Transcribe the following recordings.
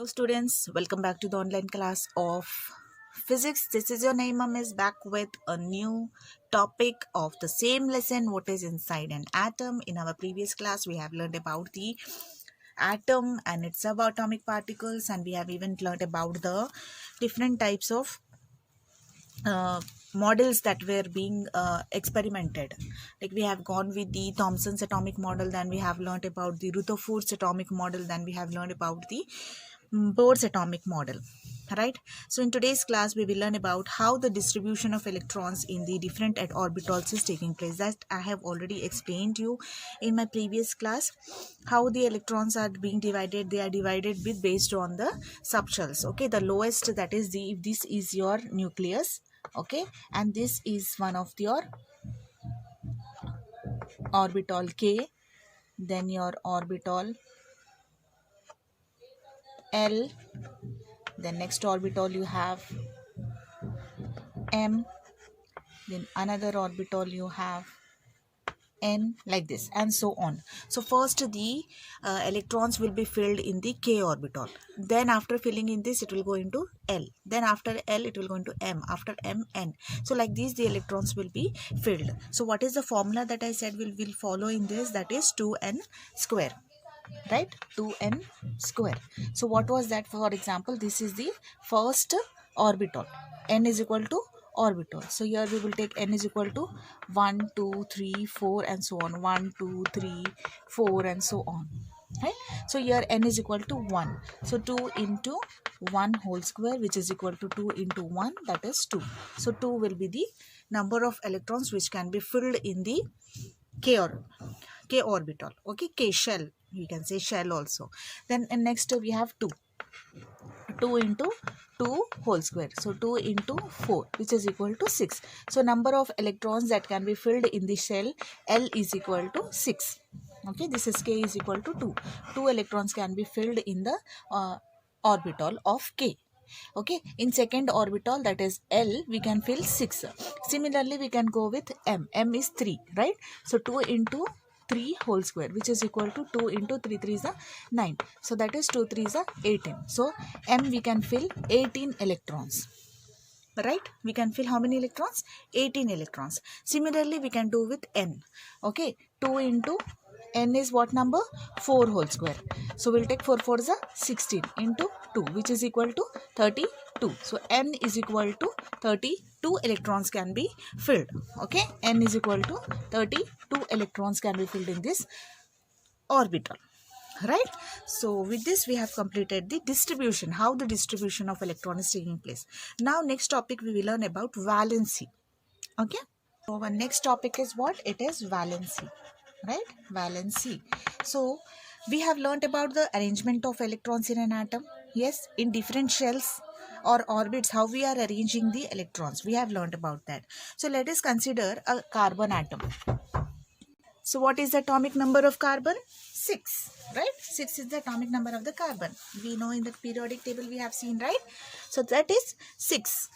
Hello students, welcome back to the online class of physics. This is your Naima is back with a new topic of the same lesson, what is inside an atom. In our previous class we have learned about the atom and its subatomic particles, and we have even learned about the different types of models that were being experimented. Like we have gone with the Thomson's atomic model, then we have learned about the Rutherford's atomic model, then we have learned about the Bohr's atomic model, right? So in today's class we will learn about how the distribution of electrons in the different orbitals is taking place. That I have already explained you in my previous class. How the electrons are being divided, they are divided with based on the subshells. Okay, the lowest, that is the, if this is your nucleus, okay, and this is one of your orbital K, then your orbital L, then next orbital you have M, then another orbital you have N, like this, and so on. So first the electrons will be filled in the K orbital, then after filling in this it will go into L, then after L it will go into M, after M N. So like this the electrons will be filled. So what is the formula that I said will follow in this? That is 2n square, right? 2n square. So what was that? For example, this is the first orbital, n is equal to orbital. So here we will take n is equal to 1 2 3 4 and so on, 1 2 3 4 and so on, right? So here n is equal to 1, so 2 into 1 whole square, which is equal to 2 into 1, that is 2. So 2 will be the number of electrons which can be filled in the K orbital, okay, K shell, we can say shell also. Then next we have 2 into 2 whole square, so 2 into 4, which is equal to 6. So number of electrons that can be filled in the shell L is equal to 6. Okay, this is K is equal to 2 electrons can be filled in the orbital of K. Okay, in second orbital, that is L, we can fill 6. Similarly we can go with M is 3, right? So 2 into 3 whole square, which is equal to 2 into 3 3 is a 9, so that is 2 3 is a 18. So M we can fill 18 electrons, right? We can fill how many electrons? 18 electrons. Similarly we can do with N. Okay, 2 into N is what number? 4 whole square. So we'll take 4 4 is a 16 into 2, which is equal to 32. So N is equal to 32 electrons can be filled. Okay, N is equal to 32 electrons can be filled in this orbital, right? So with this we have completed the distribution, how the distribution of electron is taking place. Now next topic we will learn about valency. Okay, so our next topic is what? It is valency, right? Valency. So we have learned about the arrangement of electrons in an atom. Yes, in different shells or orbits, how we are arranging the electrons, we have learned about that. So let us consider a carbon atom. So what is the atomic number of carbon? 6, right? 6 is the atomic number of the carbon. We know in the periodic table we have seen, right? So that is 6.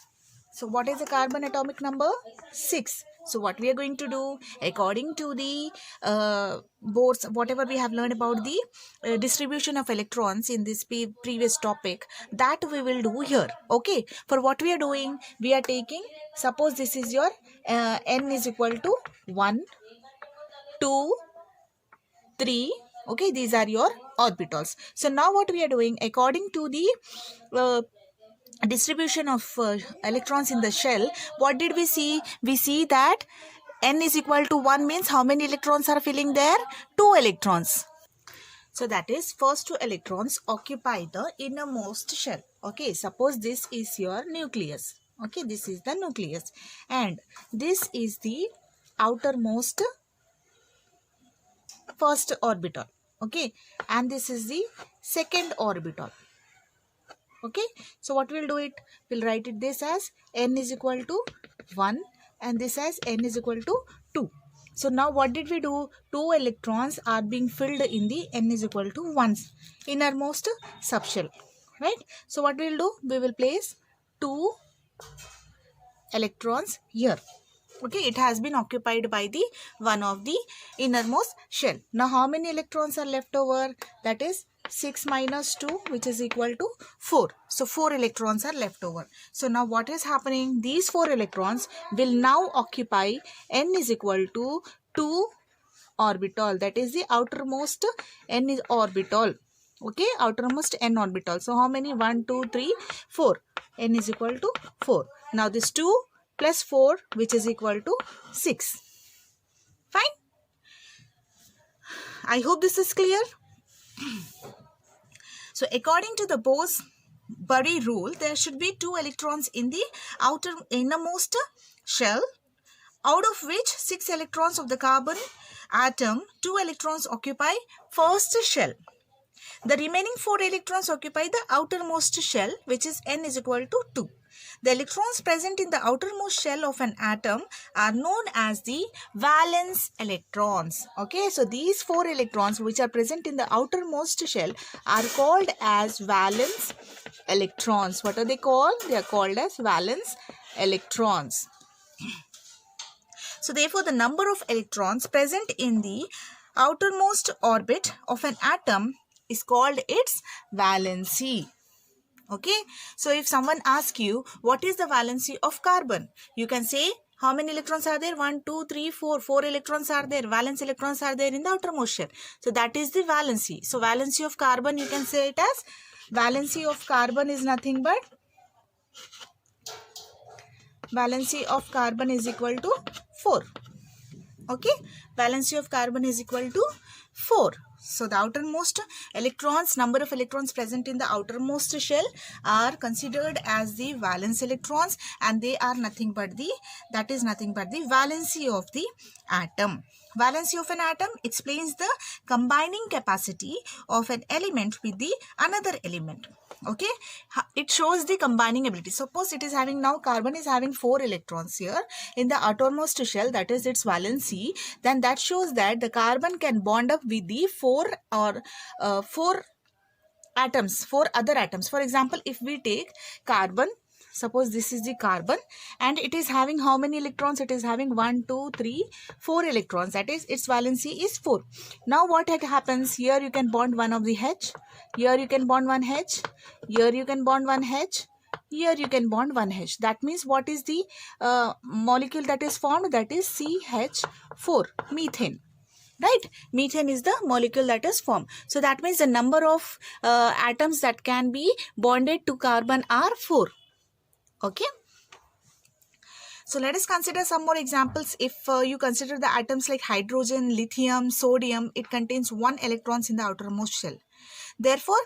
So what is the carbon atomic number? 6. So what we are going to do, according to the boards, whatever we have learned about the distribution of electrons in this previous topic, that we will do here. Okay, for what we are doing, we are taking, suppose this is your n is equal to 1 2 3, okay, these are your orbitals. So now what we are doing, according to the distribution of electrons in the shell, what did we see? We see that n is equal to 1 means how many electrons are filling there? 2 electrons. So that is first 2 electrons occupy the innermost shell. Okay, suppose this is your nucleus. Okay, this is the nucleus and this is the outermost first orbital. Okay, and this is the second orbital. Okay, so what we'll do it, we'll write it this as n is equal to 1 and this as n is equal to 2. So now what did we do? 2 electrons are being filled in the n is equal to 1 innermost subshell, right? So what we'll do, we will place 2 electrons here. Okay, it has been occupied by the one of the innermost shell. Now how many electrons are left over? That is 6 minus 2, which is equal to 4. So 4 electrons are left over. So now what is happening? These 4 electrons will now occupy n is equal to 2 orbital. That is the outermost n is orbital. Okay, outermost n orbital. So how many? 1, 2, 3, 4. N is equal to 4. Now this 2 plus 4, which is equal to 6. Fine. I hope this is clear. So according to the Bose-Bury rule, there should be 2 electrons in the innermost shell, out of which 6 electrons of the carbon atom, 2 electrons occupy first shell. The remaining 4 electrons occupy the outermost shell, which is n is equal to 2. The electrons present in the outermost shell of an atom are known as the valence electrons. Okay, so these 4 electrons which are present in the outermost shell are called as valence electrons. What are they called? They are called as valence electrons. So therefore, the number of electrons present in the outermost orbit of an atom is called its valency. Okay, so if someone asks you what is the valency of carbon, you can say how many electrons are there? 1, 2, 3, 4. 4 electrons are there. Valence electrons are there in the outermost shell. So that is the valency. So valency of carbon, you can say it as valency of carbon is nothing but valency of carbon is equal to 4. Okay, valency of carbon is equal to 4. So the outermost electrons, number of electrons present in the outermost shell are considered as the valence electrons, and they are nothing but the valency of the atom. Valency of an atom explains the combining capacity of an element with the another element. Okay, it shows the combining ability. Suppose it is having, now carbon is having 4 electrons here in the outermost shell, that is its valency. Then that shows that the carbon can bond up with the 4 atoms, 4 other atoms. For example, if we take carbon, suppose this is the carbon and it is having how many electrons? It is having 1, 2, 3, 4 electrons. That is, its valency is 4. Now what happens? Here you can bond one of the H. Here you can bond one H. Here you can bond one H. Here you can bond one H. That means what is the molecule that is formed? That is CH4, methane. Right? Methane is the molecule that is formed. So that means the number of atoms that can be bonded to carbon are 4. Okay. So let us consider some more examples. If you consider the atoms like hydrogen, lithium, sodium, it contains 1 electrons in the outermost shell. Therefore,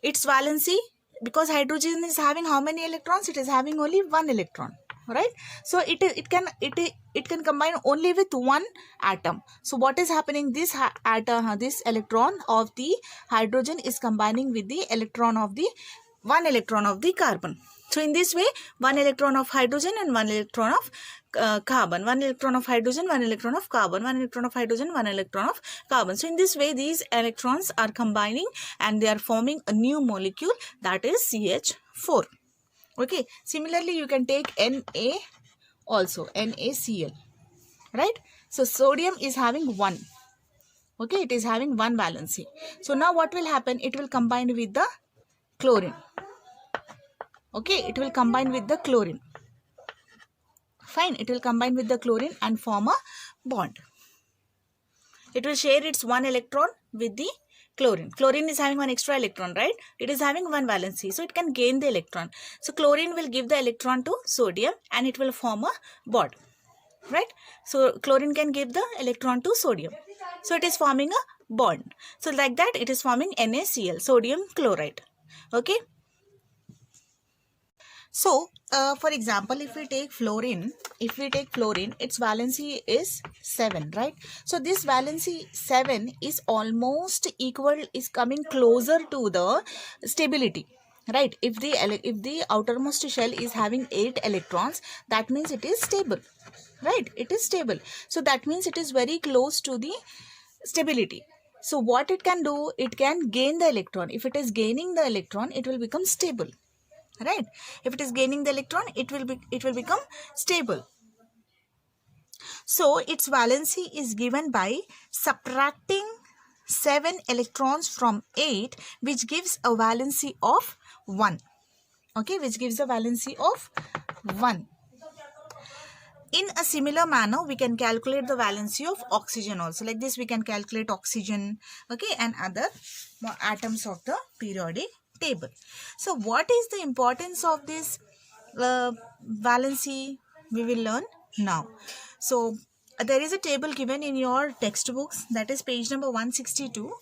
its valency, because hydrogen is having how many electrons? It is having only 1 electron. Right? So it can combine only with 1 atom. So what is happening? This electron of the hydrogen is combining with the electron of the 1 electron of the carbon. So in this way, 1 electron of hydrogen and 1 electron of carbon, 1 electron of hydrogen, 1 electron of carbon, 1 electron of hydrogen, 1 electron of carbon. So in this way, these electrons are combining and they are forming a new molecule, that is CH4. Okay. Similarly, you can take Na also, NaCl. Right? So sodium is having 1. Okay, it is having 1 valency. So now what will happen? It will combine with the chlorine. Okay, it will combine with the chlorine. Fine, it will combine with the chlorine and form a bond. It will share its 1 electron with the chlorine. Chlorine is having 1 extra electron, right? It is having 1 valency, so it can gain the electron. So chlorine will give the electron to sodium and it will form a bond. Right? So chlorine can give the electron to sodium. So it is forming a bond. So like that, it is forming NaCl, sodium chloride. Okay. So, for example, if we take fluorine, its valency is 7, right? So this valency 7 is almost equal, is coming closer to the stability, right? If the outermost shell is having 8 electrons, that means it is stable, right? It is stable. So that means it is very close to the stability. So what it can do, it can gain the electron. If it is gaining the electron, it will become stable. Right? If it is gaining the electron, it will become stable. So its valency is given by subtracting 7 electrons from 8, which gives a valency of 1. Okay, which gives a valency of 1. In a similar manner, we can calculate the valency of oxygen also. Like this, we can calculate oxygen, okay, and other atoms of the periodic table. So, what is the importance of this valency? We will learn now. So, there is a table given in your textbooks, that is page number 162.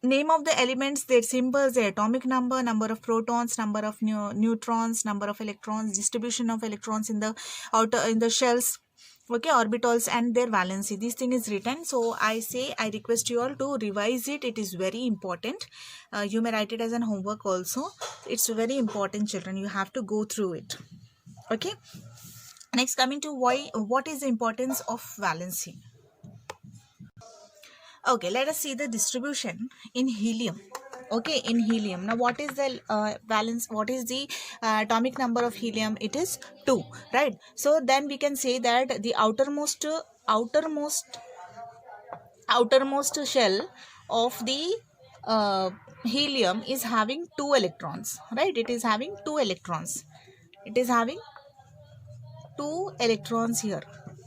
Name of the elements, their symbols, their atomic number, number of protons, number of neutrons, number of electrons, distribution of electrons in the shells, okay, orbitals, and their valency. This thing is written. So I request you all to revise it. It is very important. You may write it as an homework also. It's very important, children. You have to go through it. Okay. Next, coming to what is the importance of valency? Okay, let us see the distribution in helium. Okay, in helium. Now, what is the valence? What is the atomic number of helium? It is 2, right? So, then we can say that the outermost shell of the helium is having 2 electrons, right? It is having 2 electrons. It is having 2 electrons here.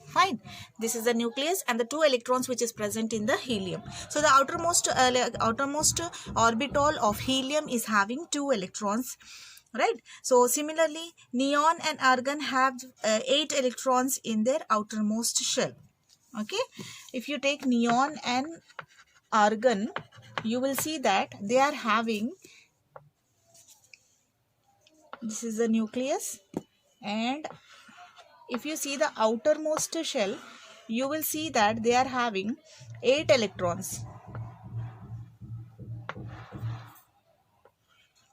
Fine. This is the nucleus and the 2 electrons which is present in the helium. So the outermost orbital of helium is having 2 electrons, right? So similarly, neon and argon have 8 electrons in their outermost shell. Okay. If you take neon and argon, you will see that they are having, this is the nucleus, and if you see the outermost shell, you will see that they are having 8 electrons.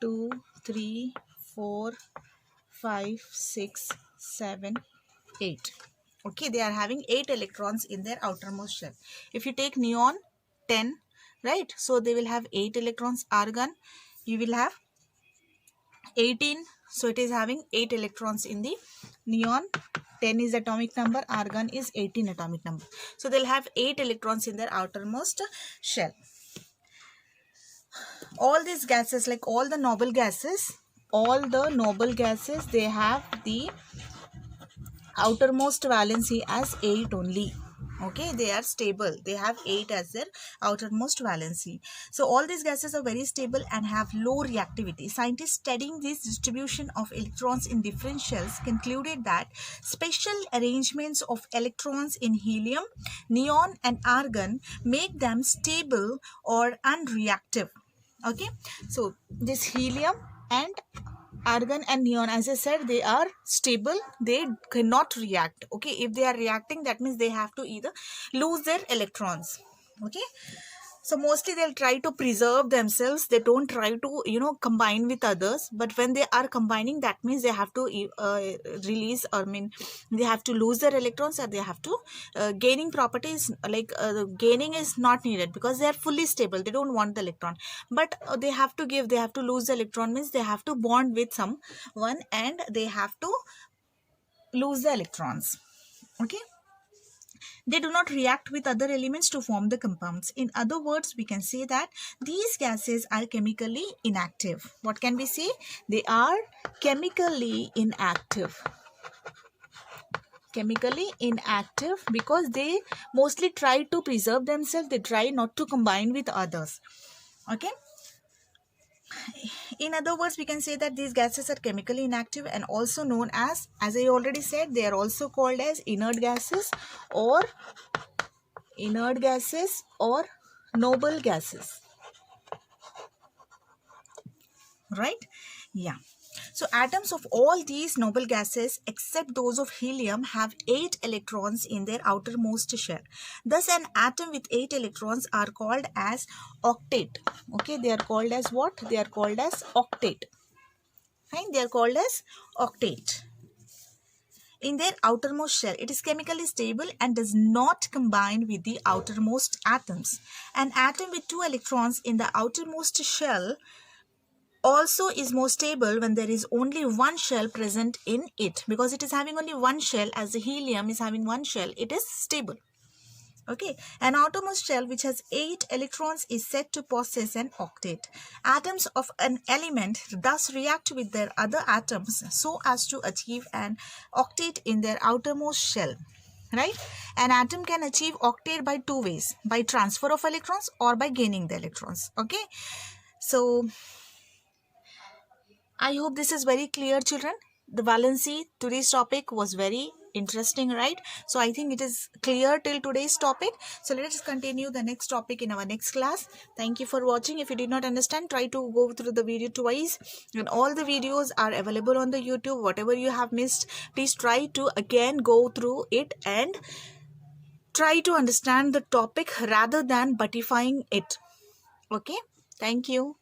2, 3, 4, 5, 6, 7, 8. Okay, they are having 8 electrons in their outermost shell. If you take neon, 10, right? So they will have 8 electrons. Argon, you will have 18. So it is having 8 electrons in the neon. 10 is atomic number, argon is 18 atomic number. So they'll have 8 electrons in their outermost shell. All these gases, like all the noble gases, they have the outermost valency as 8 only. Okay, they are stable. They have 8 as their outermost valency. So all these gases are very stable and have low reactivity. Scientists studying this distribution of electrons in different shells concluded that special arrangements of electrons in helium, neon and argon make them stable or unreactive. Okay, so this helium and argon and neon, as I said, they are stable. They cannot react. Okay, if they are reacting, that means they have to either lose their electrons. Okay, so mostly they'll try to preserve themselves. They don't try to combine with others. But when they are combining, that means they have to release, or they have to lose their electrons, or they have to gaining properties, like gaining is not needed because they are fully stable. They don't want the electron, but they have to lose the electron, means they have to bond with someone and they have to lose the electrons. Okay, they do not react with other elements to form the compounds. In other words, we can say that these gases are chemically inactive. What can we say? They are chemically inactive. Chemically inactive because they mostly try to preserve themselves. They try not to combine with others. Okay. In other words, we can say that these gases are chemically inactive and also known as I already said, they are also called as inert gases or noble gases. Right? Yeah. So atoms of all these noble gases except those of helium have 8 electrons in their outermost shell. Thus an atom with 8 electrons are called as octet. Okay, they are called as what? They are called as octet. Fine, they are called as octet. In their outermost shell, it is chemically stable and does not combine with the outermost atoms. An atom with 2 electrons in the outermost shell also is more stable when there is only one shell present in it, because it is having only one shell. As the helium is having one shell, it is stable. Okay, an outermost shell which has 8 electrons is said to possess an octet. Atoms of an element thus react with their other atoms so as to achieve an octet in their outermost shell. Right? An atom can achieve octet by two ways, by transfer of electrons or by gaining the electrons. Okay, so I hope this is very clear, children. The valency, today's topic was very interesting, right? So I think it is clear till today's topic. So let us continue the next topic in our next class. Thank you for watching. If you did not understand, try to go through the video twice. And all the videos are available on the YouTube. Whatever you have missed, please try to again go through it and try to understand the topic rather than buttifying it. Okay? Thank you.